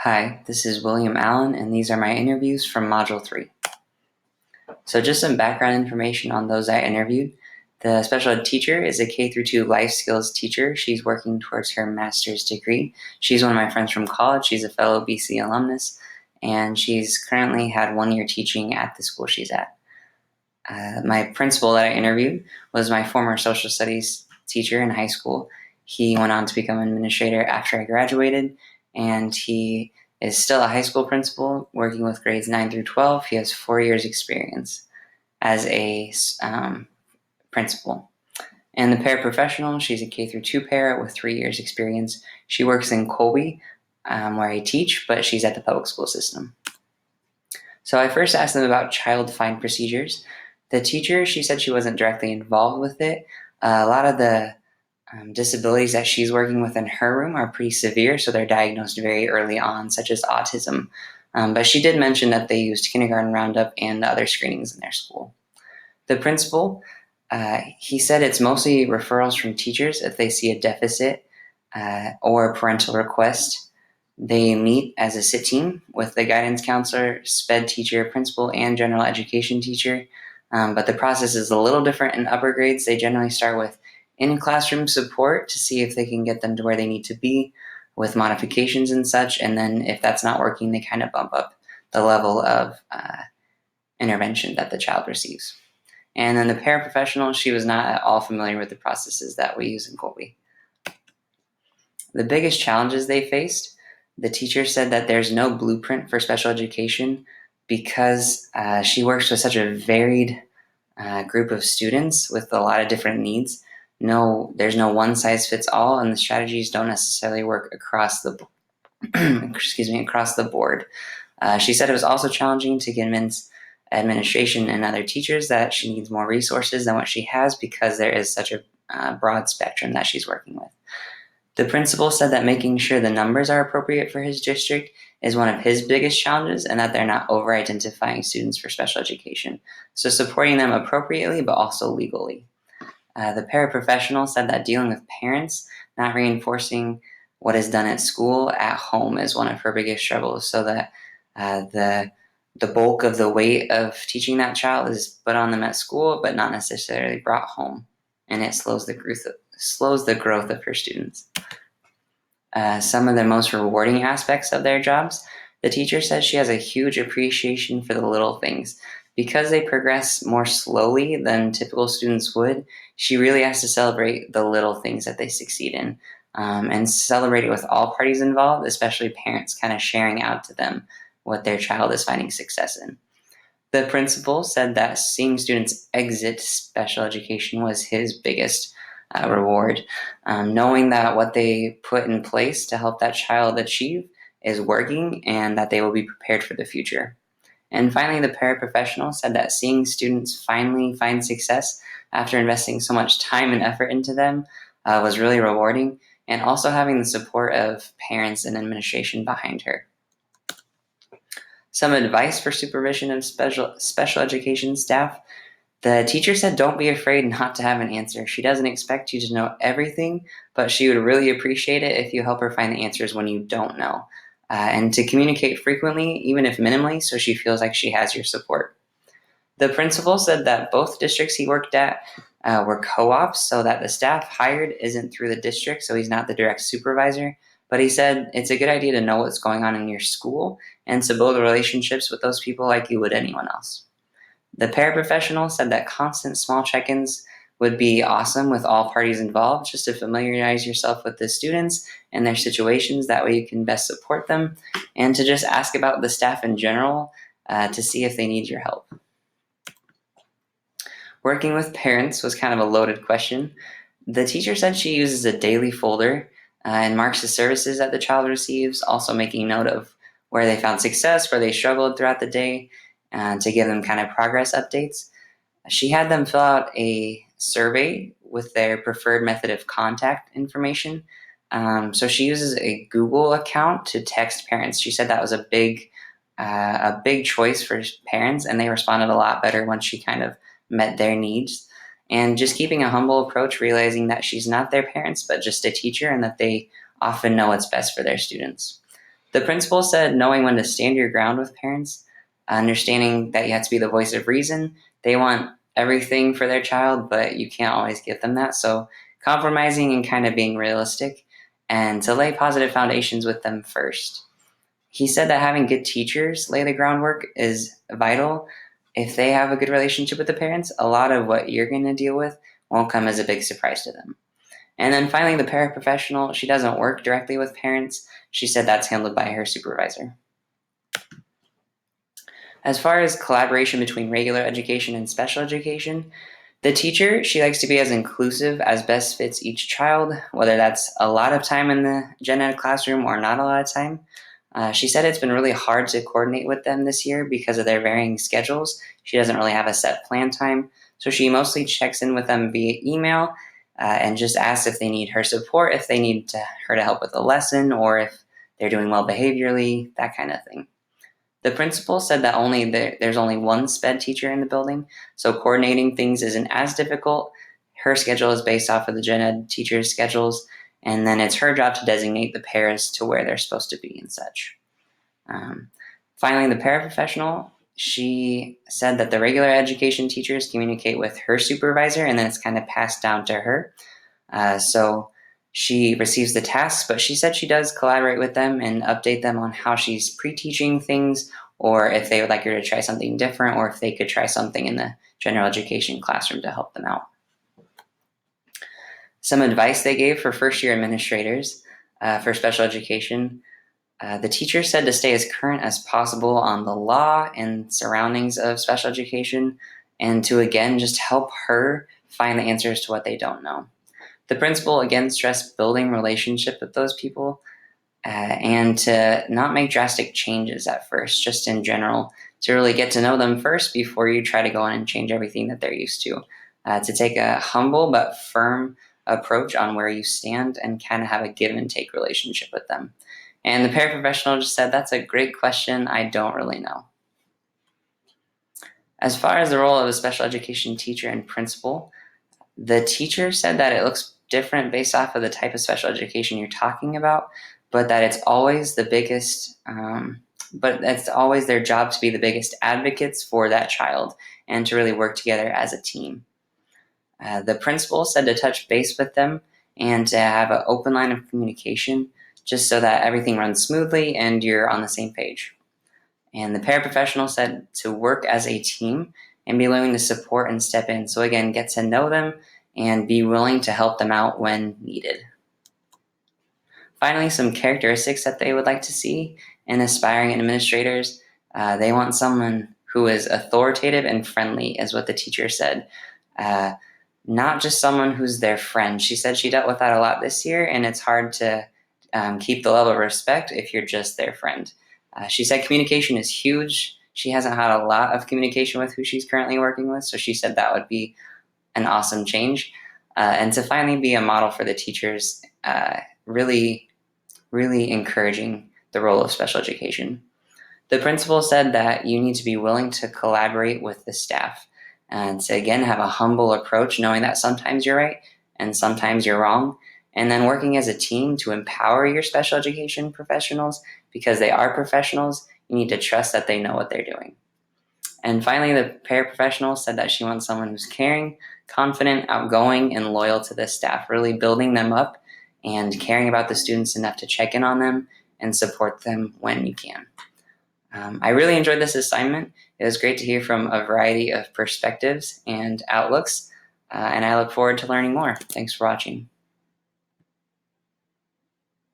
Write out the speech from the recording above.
Hi, this is William Allen, and these are my interviews from Module 3. So just some background information on those I interviewed. The special ed teacher is a K-2 life skills teacher. She's working towards her master's degree. She's one of my friends from college. She's a fellow BC alumnus, and she's currently had 1 year teaching at the school she's at. My principal that I interviewed was my former social studies teacher in high school. He went on to become an administrator after I graduated, and he is still a high school principal working with grades 9 through 12. He has 4 years experience as a principal. And the paraprofessional, she's a K-2 para with 3 years experience. She works in Colby, where I teach, but she's at the public school system. So I first asked them about child find procedures. The teacher, she said she wasn't directly involved with it. A lot of the disabilities that she's working with in her room are pretty severe, so they're diagnosed very early on, such as autism. But she did mention that they used kindergarten roundup and other screenings in their school. The principal, he said it's mostly referrals from teachers if they see a deficit or a parental request. They meet as a sit team with the guidance counselor, SPED teacher, principal, and general education teacher. But the process is a little different in upper grades. They generally start with in-classroom support to see if they can get them to where they need to be with modifications and such. And then if that's not working, they kind of bump up the level of intervention that the child receives. And then the paraprofessional, she was not at all familiar with the processes that we use in Colby. The biggest challenges they faced, the teacher said that there's no blueprint for special education because she works with such a varied group of students with a lot of different needs. There's no one size fits all, and the strategies don't necessarily work across the board. She said it was also challenging to convince administration and other teachers that she needs more resources than what she has because there is such a broad spectrum that she's working with. The principal said that making sure the numbers are appropriate for his district is one of his biggest challenges, and that they're not over-identifying students for special education. So supporting them appropriately, but also legally. The paraprofessional said that dealing with parents not reinforcing what is done at school at home is one of her biggest struggles, so that the bulk of the weight of teaching that child is put on them at school, but not necessarily brought home, and it slows the growth of her students. Some of the most rewarding aspects of their jobs, the teacher says she has a huge appreciation for the little things. Because they progress more slowly than typical students would, she really has to celebrate the little things that they succeed in, and celebrate it with all parties involved, especially parents kind of sharing out to them what their child is finding success in. The principal said that seeing students exit special education was his biggest reward, knowing that what they put in place to help that child achieve is working and that they will be prepared for the future. And finally, the paraprofessional said that seeing students finally find success after investing so much time and effort into them was really rewarding, and also having the support of parents and administration behind her. Some advice for supervision of special education staff. The teacher said don't be afraid not to have an answer. She doesn't expect you to know everything, but she would really appreciate it if you help her find the answers when you don't know. And to communicate frequently, even if minimally, so she feels like she has your support. The principal said that both districts he worked at were co-ops, so that the staff hired isn't through the district, so he's not the direct supervisor. But he said it's a good idea to know what's going on in your school and to build relationships with those people like you would anyone else. The paraprofessional said that constant small check-ins would be awesome with all parties involved, just to familiarize yourself with the students and their situations. That way you can best support them, and to just ask about the staff in general to see if they need your help. Working with parents was kind of a loaded question. The teacher said she uses a daily folder and marks the services that the child receives, also making note of where they found success, where they struggled throughout the day, to give them kind of progress updates. She had them fill out a survey with their preferred method of contact information. So she uses a Google account to text parents. She said that was a big choice for parents, and they responded a lot better once she kind of met their needs. And just keeping a humble approach, realizing that she's not their parents, but just a teacher, and that they often know what's best for their students. The principal said knowing when to stand your ground with parents, understanding that you have to be the voice of reason. They want everything for their child, but you can't always give them that. So compromising and kind of being realistic, and to lay positive foundations with them first. He said that having good teachers lay the groundwork is vital. If they have a good relationship with the parents, a lot of what you're going to deal with won't come as a big surprise to them. And then finally, the paraprofessional, she doesn't work directly with parents. She said that's handled by her supervisor. As far as collaboration between regular education and special education, the teacher, she likes to be as inclusive as best fits each child, whether that's a lot of time in the gen ed classroom or not a lot of time. She said it's been really hard to coordinate with them this year because of their varying schedules. She doesn't really have a set plan time, so she mostly checks in with them via email and just asks if they need her support, if they need her to help with a lesson, or if they're doing well behaviorally, that kind of thing. The principal said that there's only one SPED teacher in the building, so coordinating things isn't as difficult. Her schedule is based off of the gen ed teachers' schedules, and then it's her job to designate the pairs to where they're supposed to be and such. Finally, the paraprofessional, she said that the regular education teachers communicate with her supervisor, and then it's kind of passed down to her. So she receives the tasks, but she said she does collaborate with them and update them on how she's pre-teaching things, or if they would like her to try something different, or if they could try something in the general education classroom to help them out. Some advice they gave for first-year administrators for special education. The teacher said to stay as current as possible on the law and surroundings of special education, and to again just help her find the answers to what they don't know. The principal again stressed building relationship with those people and to not make drastic changes at first, just in general, to really get to know them first before you try to go in and change everything that they're used to take a humble but firm approach on where you stand and kind of have a give and take relationship with them. And the paraprofessional just said, that's a great question, I don't really know. As far as the role of a special education teacher and principal, the teacher said that it looks different based off of the type of special education you're talking about, but that it's always the biggest, but it's always their job to be the biggest advocates for that child and to really work together as a team. The principal said to touch base with them and to have an open line of communication just so that everything runs smoothly and you're on the same page. And the paraprofessional said to work as a team and be willing to support and step in. So again, get to know them and be willing to help them out when needed. Finally, some characteristics that they would like to see in aspiring administrators. They want someone who is authoritative and friendly, is what the teacher said. Not just someone who's their friend. She said she dealt with that a lot this year, and it's hard to keep the level of respect if you're just their friend. She said communication is huge. She hasn't had a lot of communication with who she's currently working with, so she said that would be an awesome change. And to finally be a model for the teachers, really, really encouraging the role of special education. The principal said that you need to be willing to collaborate with the staff and to, again, have a humble approach, knowing that sometimes you're right and sometimes you're wrong, and then working as a team to empower your special education professionals because they are professionals. You need to trust that they know what they're doing. And finally, the paraprofessional said that she wants someone who's caring, confident, outgoing, and loyal to the staff, really building them up and caring about the students enough to check in on them and support them when you can. I really enjoyed this assignment. It was great to hear from a variety of perspectives and outlooks, and I look forward to learning more. Thanks for watching.